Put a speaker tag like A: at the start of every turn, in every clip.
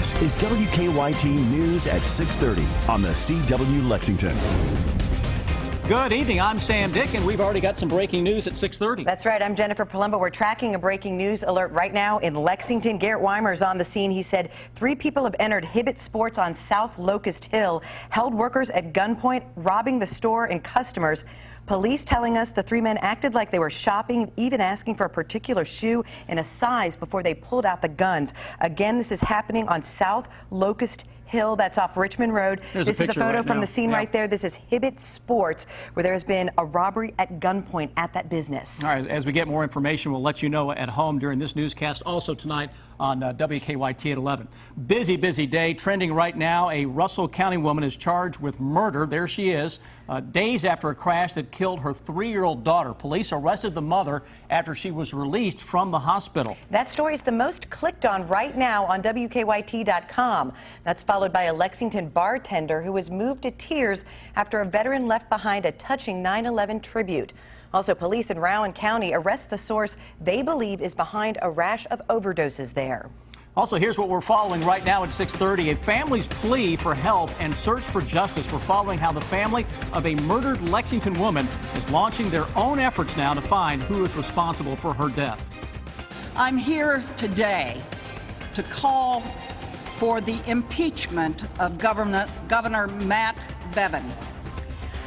A: This is WKYT News at 6:30 on the CW Lexington.
B: Good evening. I'm Sam Dick, and we've already got some breaking news at 6:30.
C: That's right. I'm Jennifer Palumbo. We're tracking a breaking news alert right now in Lexington. Garrett Weimer is on the scene. He said 3 people have entered Hibbett Sports on South Locust Hill, held workers at gunpoint, robbing the store and customers. Police telling us the 3 men acted like they were shopping, even asking for a particular shoe and a size before they pulled out the guns. Again, this is happening on South Locust Hill. That's off Richmond Road. This is a photo from the scene right there. This is Hibbett Sports, where there has been a robbery at gunpoint at that business.
B: All right, as we get more information, we'll let you know at home during this newscast. Also tonight on WKYT at 11. Busy day. Trending right now, a Russell County woman is charged with murder. There she is, days after a crash that killed her 3-year-old daughter. Police arrested the mother after she was released from the hospital. That
C: story is the most clicked on right now on WKYT.com. That's followed by a Lexington bartender who was moved to tears after a veteran left behind a touching 9/11 tribute. Also, police in Rowan County arrest the source they believe is behind a rash of overdoses there.
B: Also, here's what we're following right now at 6:30. A family's plea for help and search for justice. We're following how the family of a murdered Lexington woman is launching their own efforts now to find who is responsible for her death.
D: I'm here today to call for the impeachment of Governor Matt Bevin.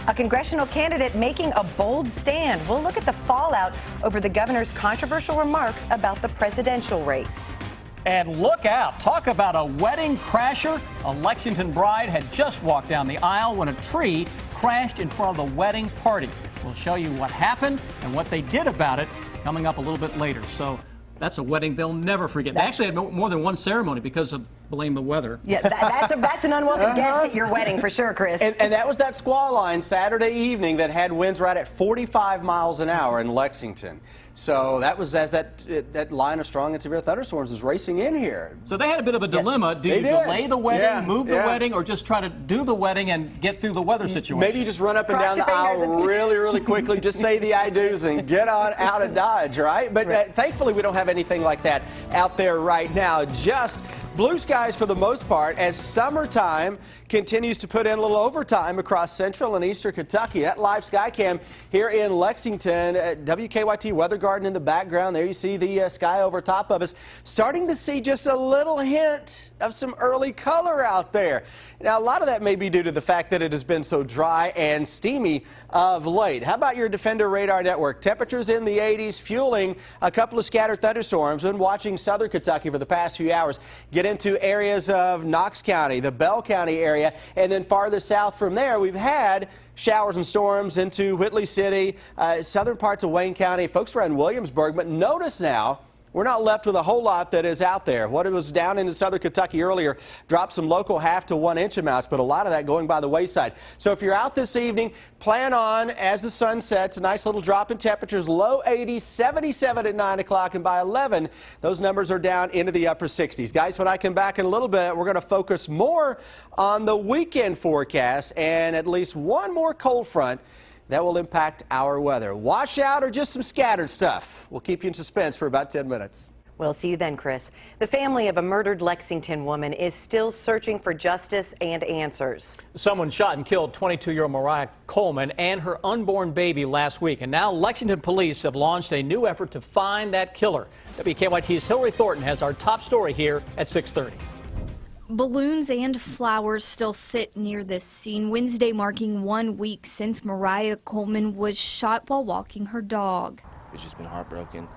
C: A congressional candidate making a bold stand. We'll look at the fallout over the governor's controversial remarks about the presidential race.
B: And look out, talk about a wedding crasher. A Lexington bride had just walked down the aisle when a tree crashed in front of the wedding party. We'll show you what happened and what they did about it coming up a little bit later. So that's a wedding they'll never forget. They actually had more than one ceremony because of blame the weather.
C: Yeah, that's an unwelcome guest at your wedding for sure, Chris.
E: And that was that squall line Saturday evening that had winds right at 45 miles an hour in Lexington. So that was as that line of strong and severe thunderstorms was racing in here.
B: So they had a bit of a dilemma. Do you delay the wedding, move the wedding, or just try to do the wedding and get through the weather situation?
E: Maybe you just run up and down the aisle really quickly, just say the I do's and get on out of Dodge, right? But thankfully we don't have anything like that out there right now. Just blue skies for the most part as summertime continues to put in a little overtime across central and eastern Kentucky. That live sky cam here in Lexington, WKYT Weather Garden in the background. There you see the sky over top of us. Starting to see just a little hint of some early color out there. Now, a lot of that may be due to the fact that it has been so dry and steamy of late. How about your Defender radar network? Temperatures in the 80s, fueling a couple of scattered thunderstorms. Been watching southern Kentucky for the past few hours. Get into areas of Knox County, the Bell County area, and then farther south from there, we've had showers and storms into Whitley City, southern parts of Wayne County, folks around Williamsburg. But notice now, we're not left with a whole lot that is out there. What it was down into southern Kentucky earlier dropped some local 1/2 to 1 inch amounts, but a lot of that going by the wayside. So if you're out this evening, plan on, as the sun sets, a nice little drop in temperatures, low 80s, 77 at 9 o'clock, and by 11, those numbers are down into the upper 60s. Guys, when I come back in a little bit, we're going to focus more on the weekend forecast and at least one more cold front that will impact our weather. Washout or just some scattered stuff? We'll keep you in suspense for about 10 minutes.
C: We'll see you then, Chris. The family of a murdered Lexington woman is still searching for justice and answers.
B: Someone shot and killed 22-year-old Mariah Coleman and her unborn baby last week. And now Lexington police have launched a new effort to find that killer. WKYT's Hillary Thornton has our top story here at 6:30.
F: Balloons and flowers still sit near this scene, Wednesday marking 1 week since Mariah Coleman was shot while walking her dog.
G: It's just been heartbroken,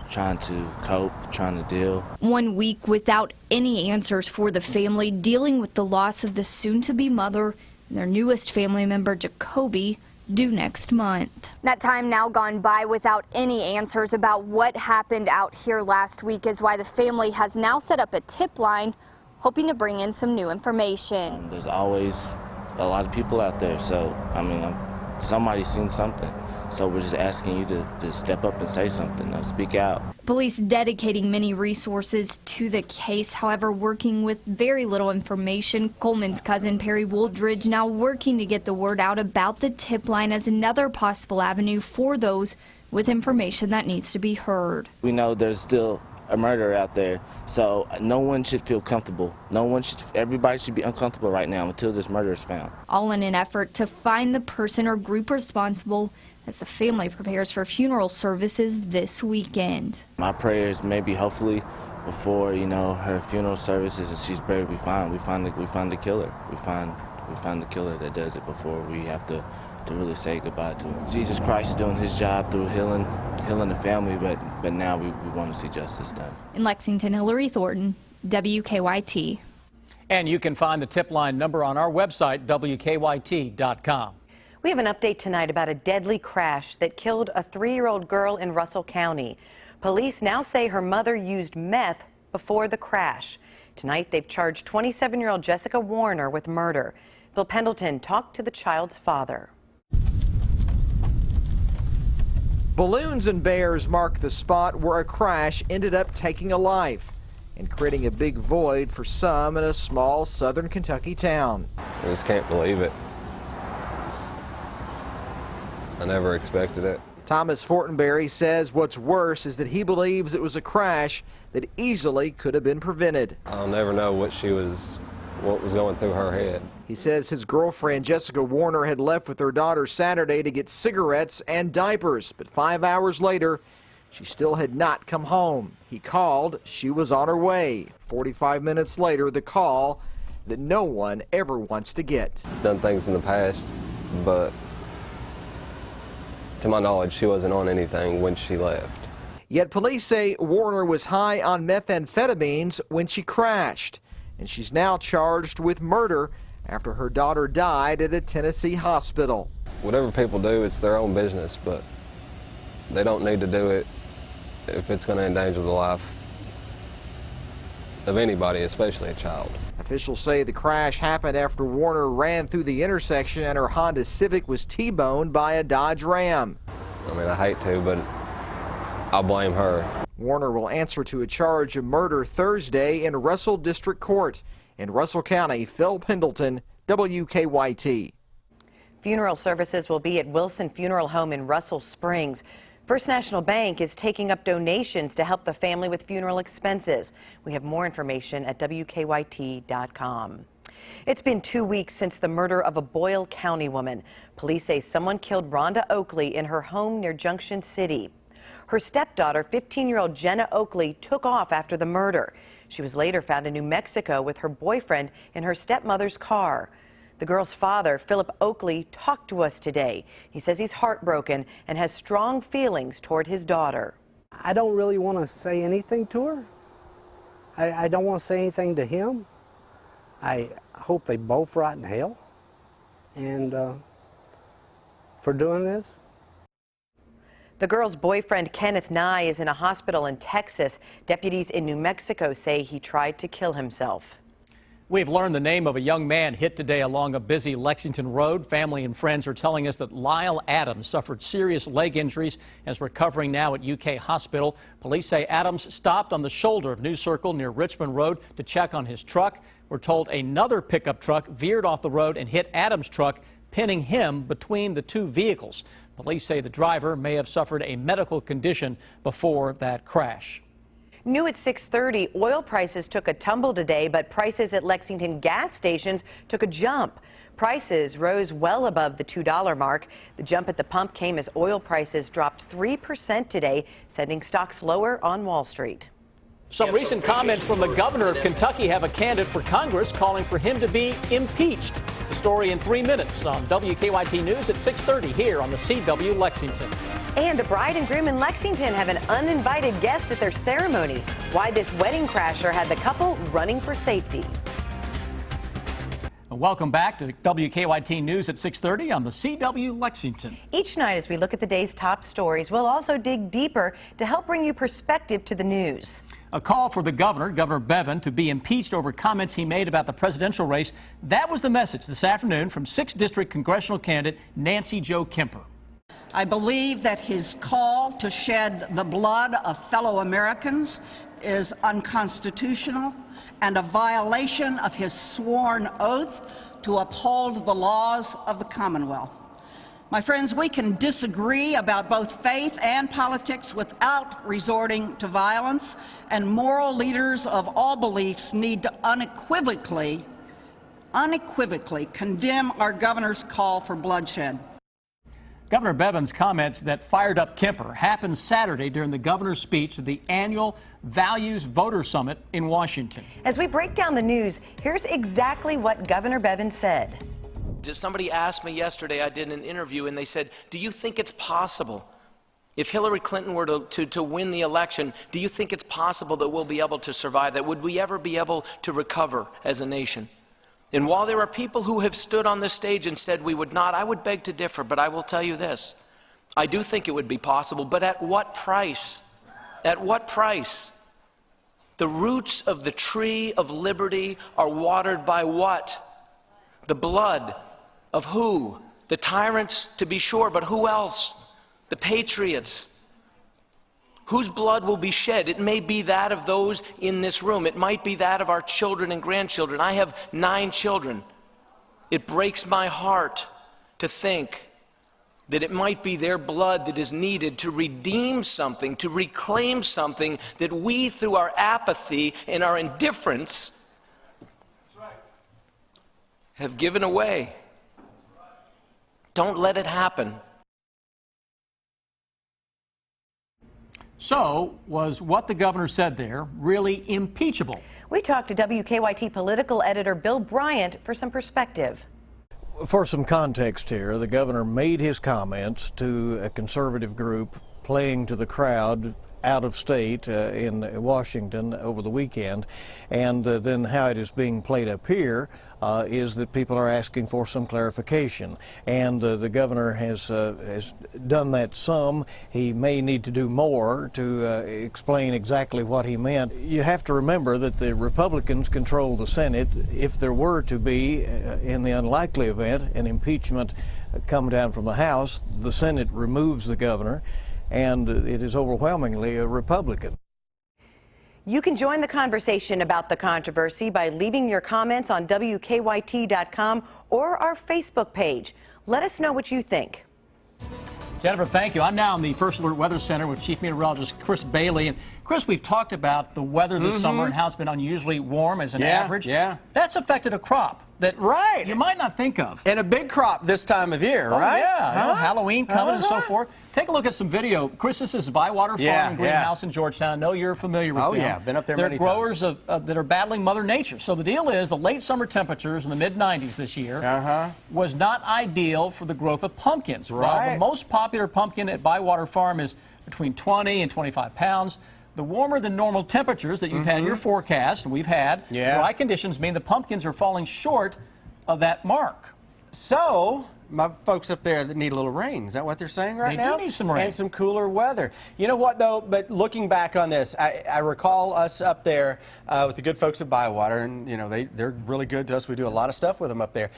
G: trying to cope, trying to deal.
F: 1 week without any answers for the family, dealing with the loss of the soon-to-be mother and their newest family member, Jacoby, due next month.
H: That time now gone by without any answers about what happened out here last week is why the family has now set up a tip line, hoping to bring in some new information.
G: There's always a lot of people out there, so I mean, somebody's seen something. So we're just asking you to step up and say something, speak out.
F: Police dedicating many resources to the case, however, working with very little information. Coleman's cousin, Perry Wooldridge, now working to get the word out about the tip line as another possible avenue for those with information that needs to be heard.
G: We know there's still a murderer out there. So no one should feel comfortable. Everybody should be uncomfortable right now until this murder is found.
F: All in an effort to find the person or group responsible as the family prepares for funeral services this weekend.
G: My prayer is maybe hopefully before, her funeral services and she's buried, we find the killer. We find the killer that does it before we have to really say goodbye to him. Jesus Christ is doing his job through healing the family, but now we want to see justice done.
F: In Lexington, Hillary Thornton, WKYT.
B: And you can find the tip line number on our website, WKYT.com.
C: We have an update tonight about a deadly crash that killed a 3-year-old girl in Russell County. Police now say her mother used meth before the crash. Tonight, they've charged 27-year-old Jessica Warner with murder. Phil Pendleton talked to the child's father.
I: Balloons and bears mark the spot where a crash ended up taking a life and creating a big void for some in a small southern Kentucky town.
J: I just can't believe it. I never expected it.
I: Thomas Fortenberry says what's worse is that he believes it was a crash that easily could have been prevented.
J: I'll never know what was going through her head.
I: He says his girlfriend Jessica Warner had left with her daughter Saturday to get cigarettes and diapers, but 5 hours later she still had not come home. He called, she was on her way. 45 minutes later, the call that no one ever wants to get.
J: Done things in the past, but to my knowledge, she wasn't on anything when she left.
I: Yet police say Warner was high on methamphetamines when she crashed, and she's now charged with murder after her daughter died at a Tennessee hospital.
J: Whatever people do, it's their own business, but they don't need to do it if it's going to endanger the life of anybody, especially a child.
I: Officials say the crash happened after Warner ran through the intersection and her Honda Civic was T-boned by a Dodge Ram.
J: I mean, I hate to, but I blame her.
I: Warner will answer to a charge of murder Thursday in Russell District Court in Russell County. Phil Pendleton, WKYT.
C: Funeral services will be at Wilson Funeral Home in Russell Springs. First National Bank is taking up donations to help the family with funeral expenses. We have more information at WKYT.com. It's been 2 weeks since the murder of a Boyle County woman. Police say someone killed Rhonda Oakley in her home near Junction City. Her stepdaughter, 15-year-old Jenna Oakley, took off after the murder. She was later found in New Mexico with her boyfriend in her stepmother's car. The girl's father, Philip Oakley, talked to us today. He says he's heartbroken and has strong feelings toward his daughter.
K: I don't really want to say anything to her. I don't want to say anything to him. I hope they both rot in hell and for doing this.
C: The girl's boyfriend, Kenneth Nye, is in a hospital in Texas. Deputies in New Mexico say he tried to kill himself.
B: We've learned the name of a young man hit today along a busy Lexington road. Family and friends are telling us that Lyle Adams suffered serious leg injuries and is recovering now at UK Hospital. Police say Adams stopped on the shoulder of New Circle near Richmond Road to check on his truck. We're told another pickup truck veered off the road and hit Adams' truck, pinning him between the two vehicles. Police say the driver may have suffered a medical condition before that crash.
C: New at 6:30, oil prices took a tumble today, but prices at Lexington gas stations took a jump. Prices rose well above the $2 mark. The jump at the pump came as oil prices dropped 3% today, sending stocks lower on Wall Street.
B: Some recent comments from the governor of Kentucky have a candidate for Congress calling for him to be impeached. The story in 3 minutes on WKYT News at 6:30 here on the CW Lexington.
C: And a bride and groom in Lexington have an uninvited guest at their ceremony. Why this wedding crasher had the couple running for safety.
B: Welcome back to WKYT News at 6:30 on the CW Lexington.
C: Each night as we look at the day's top stories, we'll also dig deeper to help bring you perspective to the news.
B: A call for the governor, Governor Bevin, to be impeached over comments he made about the presidential race. That was the message this afternoon from 6th District congressional candidate Nancy Jo Kemper.
D: I believe that his call to shed the blood of fellow Americans is unconstitutional and a violation of his sworn oath to uphold the laws of the Commonwealth. My friends, we can disagree about both faith and politics without resorting to violence, and moral leaders of all beliefs need to unequivocally condemn our governor's call for bloodshed.
B: Governor Bevin's comments that fired up Kemper happened Saturday during the governor's speech at the annual Values Voter Summit in Washington.
C: As we break down the news, here's exactly what Governor Bevin said.
L: Somebody asked me yesterday, I did an interview, and they said, do you think it's possible, if Hillary Clinton were to win the election, do you think it's possible that we'll be able to survive that? Would we ever be able to recover as a nation? And while there are people who have stood on this stage and said we would not, I would beg to differ, but I will tell you this. I do think it would be possible, but at what price? At what price? The roots of the tree of liberty are watered by what? The blood of who? The tyrants, to be sure, but who else? The patriots. Whose blood will be shed? It may be that of those in this room. It might be that of our children and grandchildren. I have 9 children. It breaks my heart to think that it might be their blood that is needed to redeem something, to reclaim something that we, through our apathy and our indifference, have given away. Don't let it happen.
B: So, was what the governor said there really impeachable?
C: We talked to WKYT political editor Bill Bryant for some perspective.
M: For some context here, the governor made his comments to a conservative group playing to the crowd out of state in Washington over the weekend, and then how it is being played up here is that people are asking for some clarification, and the governor has done that some. He may need to do more to explain exactly what he meant. You have to remember that the Republicans control the Senate. If there were to be, in the unlikely event, an impeachment come down from the House, the Senate removes the governor, and it is overwhelmingly a Republican.
C: You can join the conversation about the controversy by leaving your comments on WKYT.com or our Facebook page. Let us know what you think.
B: Jennifer, thank you. I'm now in the First Alert Weather Center with Chief Meteorologist Chris Bailey. And Chris, we've talked about the weather this summer and how it's been unusually warm as an average.
E: Yeah.
B: That's affected a crop that you might not think of.
E: And a big crop this time of year, right?
B: Yeah, you know, Halloween coming and so forth. Take a look at some video. Chris, this is Bywater Farm and Greenhouse in Georgetown. I know you're familiar with them.
E: Oh, yeah, been up there many times.
B: They're growers that are battling Mother Nature. So the deal is the late summer temperatures in the mid-90s this year was not ideal for the growth of pumpkins.
E: Right.
B: While the most popular pumpkin at Bywater Farm is between 20 and 25 pounds, the warmer than normal temperatures that you've had in your forecast, and we've had, dry conditions mean the pumpkins are falling short of that mark.
E: So, my folks up there that need a little rain, is that what they're saying right now?
B: They do need some rain.
E: And some cooler weather. You know what, though, but looking back on this, I recall us up there with the good folks at Bywater, and, you know, they're really good to us. We do a lot of stuff with them up there.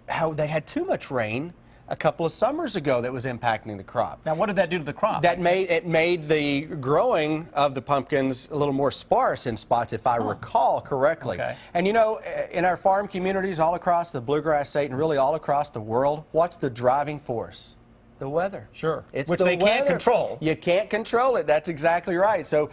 E: How they had too much rain a couple of summers ago that was impacting the crop.
B: Now, what did that do to the crop?
E: That made the growing of the pumpkins a little more sparse in spots, if I recall correctly.
B: Okay.
E: And you know, in our farm communities all across the Bluegrass State and really all across the world, what's the driving force? The weather.
B: Sure.
E: It's
B: which
E: the
B: they can't
E: weather.
B: control.
E: You can't control it. That's exactly right. So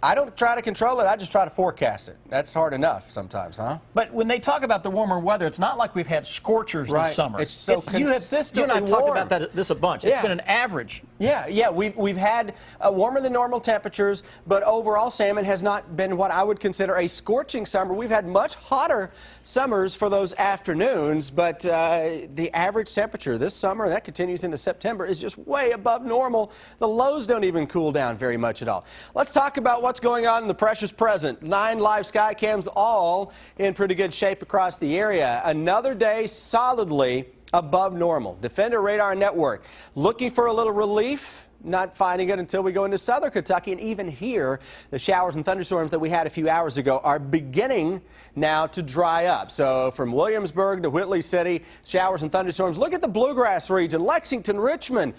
E: I don't try to control it. I just try to forecast it. That's hard enough sometimes, huh?
B: But when they talk about the warmer weather, it's not like we've had scorchers this summer.
E: It's so consistently
B: you and I talked about this a bunch. It's been an average.
E: Yeah. We've had warmer than normal temperatures, but overall, salmon has not been what I would consider a scorching summer. We've had much hotter summers for those afternoons, but the average temperature this summer, that continues into September, is just way above normal. The lows don't even cool down very much at all. Let's talk about what's going on in the precious present. 9 live sky cams, all in pretty good shape across the area. Another day solidly above normal. Defender Radar Network looking for a little relief. Not finding it until we go into southern Kentucky, and even here, the showers and thunderstorms that we had a few hours ago are beginning now to dry up. So from Williamsburg to Whitley City, showers and thunderstorms. Look at the Bluegrass region, Lexington, Richmond,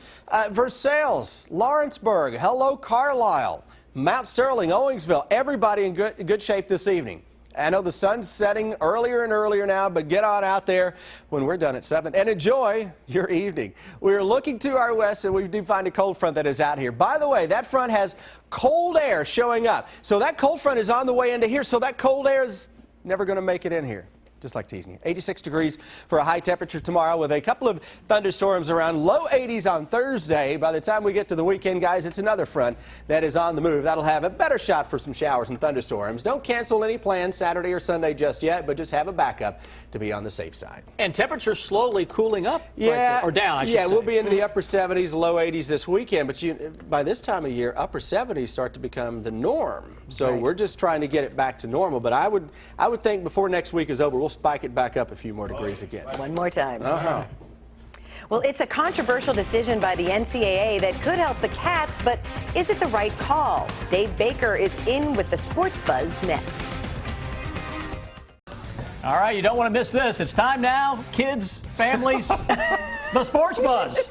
E: Versailles, Lawrenceburg, hello Carlisle, Mount Sterling, Owingsville, everybody in good shape this evening. I know the sun's setting earlier and earlier now, but get on out there when we're done at 7 and enjoy your evening. We're looking to our west, and we do find a cold front that is out here. By the way, that front has cold air showing up. So that cold front is on the way into here, so that cold air is never going to make it in here. Just like teasing you. 86 degrees for a high temperature tomorrow with a couple of thunderstorms around low 80s on Thursday. By the time we get to the weekend, guys, it's another front that is on the move. That'll have a better shot for some showers and thunderstorms. Don't cancel any plans Saturday or Sunday just yet, but just have a backup to be on the safe side.
B: And temperatures slowly cooling up.
E: Yeah.
B: Or down, I should say.
E: We'll be into the upper 70s, low 80s this weekend, but by this time of year, upper 70s start to become the norm. So we're just trying to get it back to normal. But I would think before next week is over, we'll spike it back up a few more degrees again.
C: One more time. Well, it's a controversial decision by the NCAA that could help the Cats, but is it the right call? Dave Baker is in with the Sports Buzz next.
B: All right, you don't want to miss this. It's time now, kids, families, the Sports Buzz.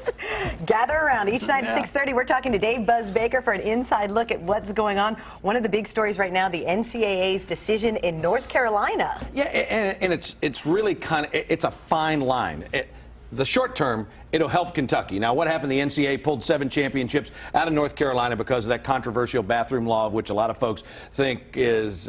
C: Gather around each night at 6:30. We're talking to Dave Buzz Baker for an inside look at what's going on. One of the big stories right now, the NCAA's decision in North Carolina.
N: Yeah, and it's really it's a fine line. The short term, it'll help Kentucky. Now, what happened? The NCAA pulled 7 championships out of North Carolina because of that controversial bathroom law, which a lot of folks think is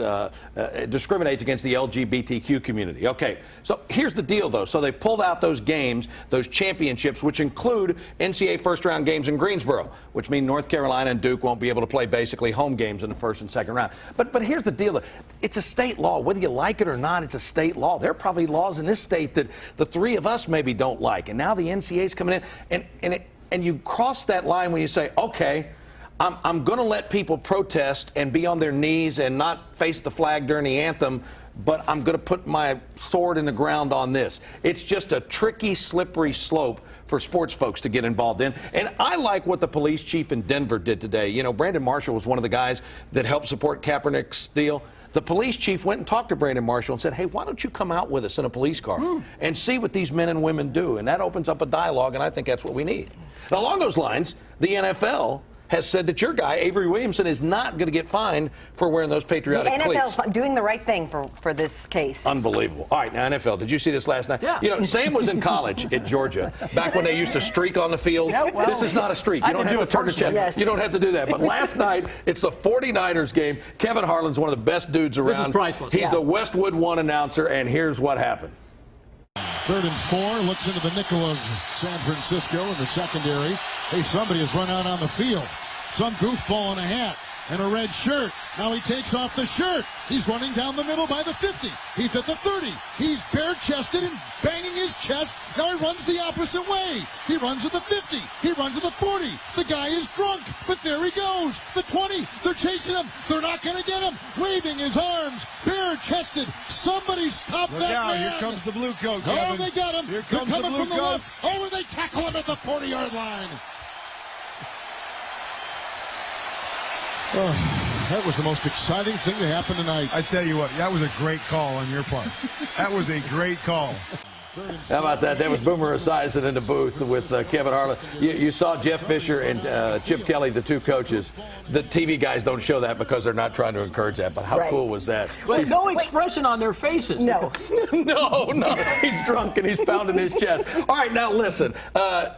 N: discriminates against the LGBTQ community. Okay, so here's the deal, though. So they pulled out those games, those championships, which include NCAA first-round games in Greensboro, which mean North Carolina and Duke won't be able to play basically home games in the first and second round. But here's the deal, though. It's a state law. Whether you like it or not, it's a state law. There are probably laws in this state that the three of us maybe don't like. And now the NCAA's coming in, and you cross that line when you say, okay, I'm going to let people protest and be on their knees and not face the flag during the anthem, but I'm going to put my sword in the ground on this. It's just a tricky, slippery slope for sports folks to get involved in. And I like what the police chief in Denver did today. You know, Brandon Marshall was one of the guys that helped support Kaepernick's deal. The police chief went and talked to Brandon Marshall and said, hey, why don't you come out with us in a police car and see what these men and women do? And that opens up a dialogue, and I think that's what we need. Now, along those lines, the NFL has said that your guy, Avery Williamson, is not going to get fined for wearing those patriotic cleats.
C: The NFL doing the right thing for this case.
N: Unbelievable. All right, now NFL, did you see this last night?
B: Yeah.
N: You know, Sam was in college at Georgia back when they used to streak on the field.
B: Yeah, well,
N: this is not a streak. You don't have to turn the check.
C: Yes.
N: You don't have to do that. But last night, it's the 49ers game. Kevin Harlan's one of the best dudes around.
B: This is priceless.
N: He's the Westwood One announcer, and here's what happened.
O: 3rd and 4, looks into the nickel of San Francisco in the secondary. Hey, somebody has run out on the field. Some goofball in a hat and a red shirt. Now he takes off the shirt. He's running down the middle by the 50. He's at the 30. He's bare-chested and banging his chest. Now he runs the opposite way. He runs to the 50. He runs to the 40. The guy is drunk, but there he goes. The 20. They're chasing him. They're not going to get him. Waving his arms, bare-chested. Somebody stop that man.
P: Here comes the blue coat,
O: Oh,
P: Kevin.
O: they got him.
P: Here comes
O: They're coming
P: the blue
O: from the
P: coats.
O: left. Oh, and they tackle him at the 40-yard line. Oh, that was the most exciting thing to happen tonight.
P: I tell you what, that was a great call on your part. That was a great call.
N: How about that? That was Boomer Esiason in the booth with Kevin Harlan. You saw Jeff Fisher and Chip Kelly, the two coaches. The TV guys don't show that because they're not trying to encourage that, but how cool was that?
B: Well, no expression on their faces.
C: No.
N: No. He's drunk and he's pounding his chest. All right, now listen.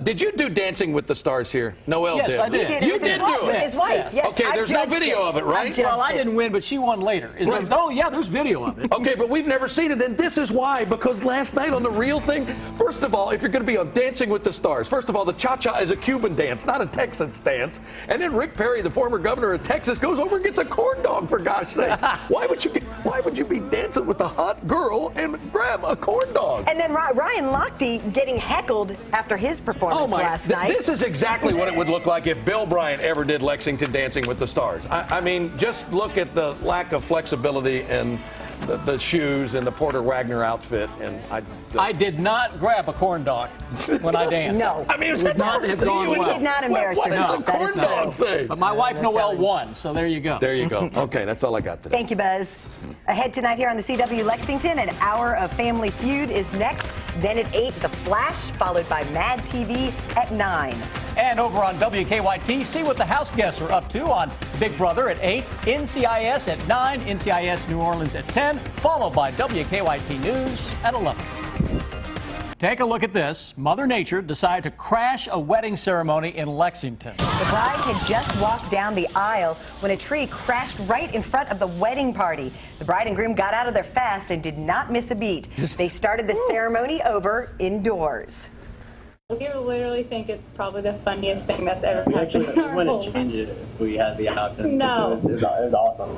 N: Did you do Dancing with the Stars here? Noel did.
B: Yes, I did.
N: You did do it.
C: With his wife, yes.
N: Okay, there's no video of it, right?
B: Well, I didn't win, but she won later.
N: Right.
B: Oh, yeah, there's video of it.
N: Okay, but we've never seen it, and this is why. Because last night on the real thing, first of all, if you're going to be on Dancing with the Stars, first of all, the cha-cha is a Cuban dance, not a Texas dance. And then Rick Perry, the former governor of Texas, goes over and gets a corn dog, for gosh sakes. Why would you be dancing with a hot girl and grab a corn dog?
C: And then Ryan Lochte getting heckled after his performance last night.
N: This is exactly what it would look like if Bill Bryant ever did Lexington Dancing with the Stars. I mean, just look at the lack of flexibility and the shoes and the Porter Wagner outfit, and
B: I did not grab a corn dog when I danced.
C: No.
N: I mean, it
B: would not have gone well.
C: You did not embarrass yourself.
N: What is the corn dog thing?
B: But my wife Noelle won, so there you go.
N: There you go. Okay, that's all I got today.
C: Thank you, Buzz. Ahead tonight here on the CW Lexington, an hour of Family Feud is next. Then at 8, The Flash, followed by Mad TV at 9.
B: And over on WKYT, see what the house guests are up to on Big Brother at 8, NCIS at 9, NCIS New Orleans at 10, followed by WKYT News at 11. Take a look at this. Mother Nature decided to crash a wedding ceremony in Lexington.
C: The bride had just walked down the aisle when a tree crashed right in front of the wedding party. The bride and groom got out of there fast and did not miss a beat. They started the ceremony over indoors.
Q: We literally think it's probably the funniest thing that's ever happened in our whole life.
R: If we had the option.
Q: No.
R: It was awesome.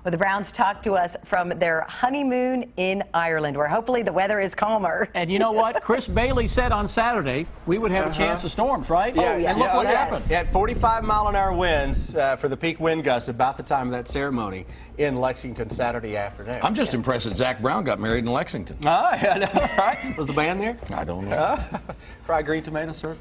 C: Well, the Browns talked to us from their honeymoon in Ireland, where hopefully the weather is calmer.
B: And you know what? Chris Bailey said on Saturday we would have a chance of storms, right?
E: Yeah,
B: And look what happened.
E: At 45-mile-an-hour winds for the peak wind gusts about the time of that ceremony in Lexington Saturday afternoon.
N: I'm just impressed that Zach Brown got married in Lexington.
E: Oh, yeah, I know, right? Was the band there?
N: I don't know.
E: Fried green tomato syrup.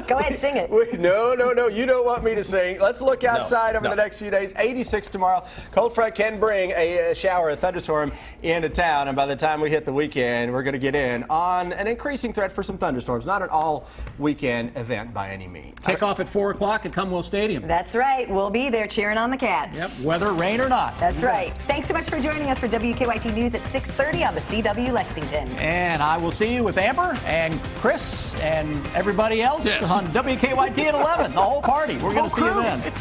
C: Go ahead, sing it.
E: No. You don't want me to sing. Let's look outside over the next few days. 86 tomorrow. Cold front can bring a shower, a thunderstorm into town. And by the time we hit the weekend, we're going to get in on an increasing threat for some thunderstorms. Not an all-weekend event by any means.
B: Kickoff at 4 o'clock at Commonwealth Stadium.
C: That's right. We'll be there cheering on the Cats.
B: Yep, whether rain or not.
C: That's right. Thanks so much for joining us for WKYT News at 6:30 on the CW Lexington.
B: And I will see you with Amber and Chris and everybody else on WKYT at 11. The whole party. We're going to see you then.